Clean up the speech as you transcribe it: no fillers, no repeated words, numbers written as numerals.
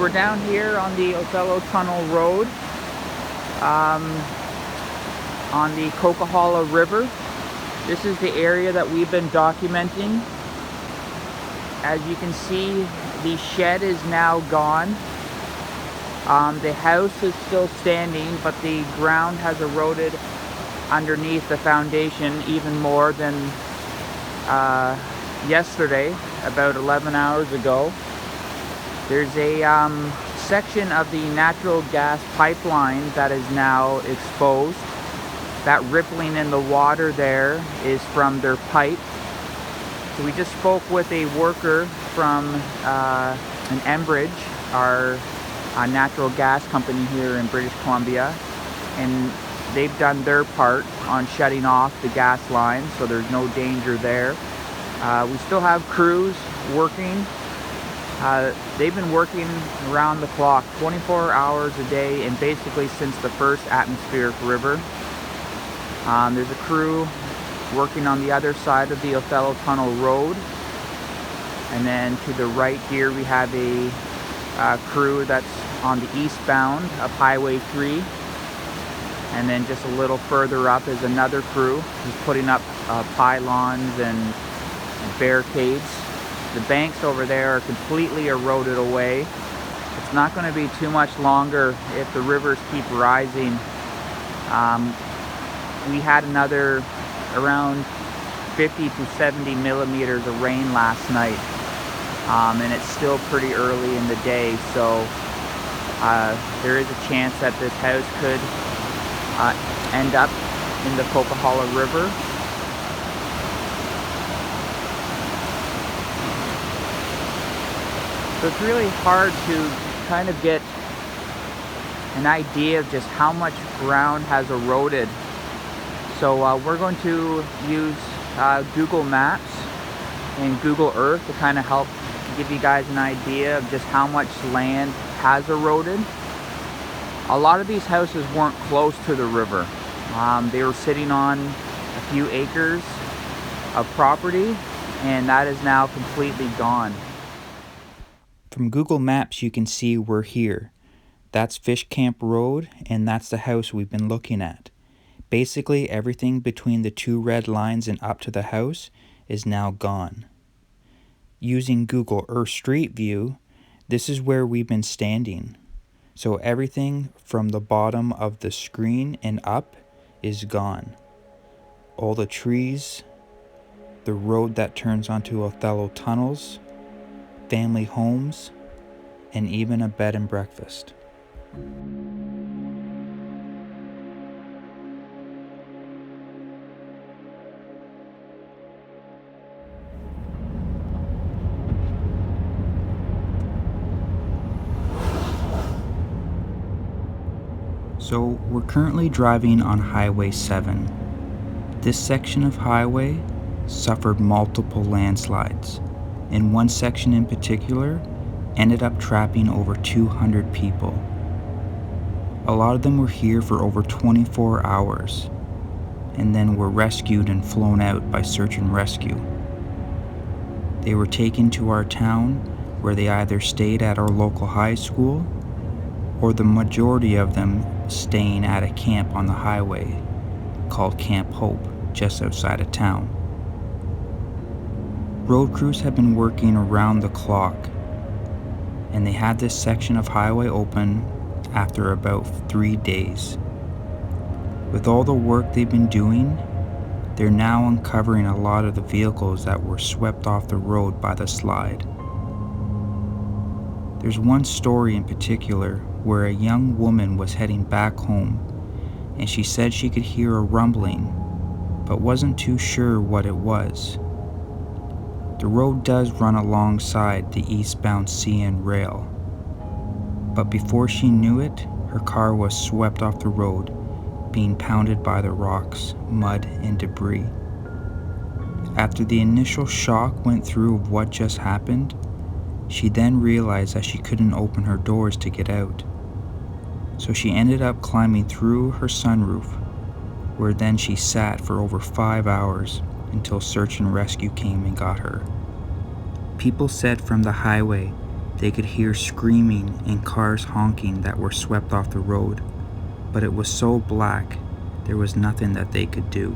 we're down here on the Othello Tunnel Road, on the Coquihalla River. This is the area that we've been documenting. As you can see, the shed is now gone. The house is still standing, but the ground has eroded underneath the foundation even more than yesterday, about 11 hours ago. There's a section of the natural gas pipeline that is now exposed. That rippling in the water there is from their pipe. So we just spoke with a worker from an Enbridge, our natural gas company here in British Columbia, and they've done their part on shutting off the gas line, so there's no danger there. We still have crews working. They've been working around the clock, 24 hours a day, and basically since the first atmospheric river. There's a crew working on the other side of the Othello Tunnel Road, and then to the right here we have a crew that's on the eastbound of Highway 3, and then just a little further up is another crew who's putting up pylons and barricades. The banks over there are completely eroded away. It's not going to be too much longer if the rivers keep rising. We had another around 50 to 70 millimeters of rain last night, and it's still pretty early in the day, so there is a chance that this house could end up in the Coquihalla River. So it's really hard to kind of get an idea of just how much ground has eroded. So we're going to use Google Maps and Google Earth to kind of help give you guys an idea of just how much land has eroded. A lot of these houses weren't close to the river. They were sitting on a few acres of property, and that is now completely gone. From Google Maps you can see we're here. That's Fish Camp Road, and that's the house we've been looking at. Basically everything between the two red lines and up to the house is now gone. Using Google Earth Street View, this is where we've been standing. So everything from the bottom of the screen and up is gone. All the trees, the road that turns onto Othello tunnels, family homes, and even a bed and breakfast. So we're currently driving on Highway 7. This section of highway suffered multiple landslides, and one section in particular ended up trapping over 200 people. A lot of them were here for over 24 hours, and then were rescued and flown out by search and rescue. They were taken to our town, where they either stayed at our local high school, or the majority of them staying at a camp on the highway called Camp Hope, just outside of town. Road crews have been working around the clock, and they had this section of highway open after about 3 days. With all the work they've been doing, they're now uncovering a lot of the vehicles that were swept off the road by the slide. There's one story in particular where a young woman was heading back home, and she said she could hear a rumbling, but wasn't too sure what it was. The road does run alongside the eastbound CN rail, but before she knew it, her car was swept off the road, being pounded by the rocks, mud, and debris. After the initial shock went through of what just happened, she then realized that she couldn't open her doors to get out. So she ended up climbing through her sunroof, where then she sat for over 5 hours until search and rescue came and got her. People said from the highway They could hear screaming and cars honking that were swept off the road, but it was so black, there was nothing that they could do.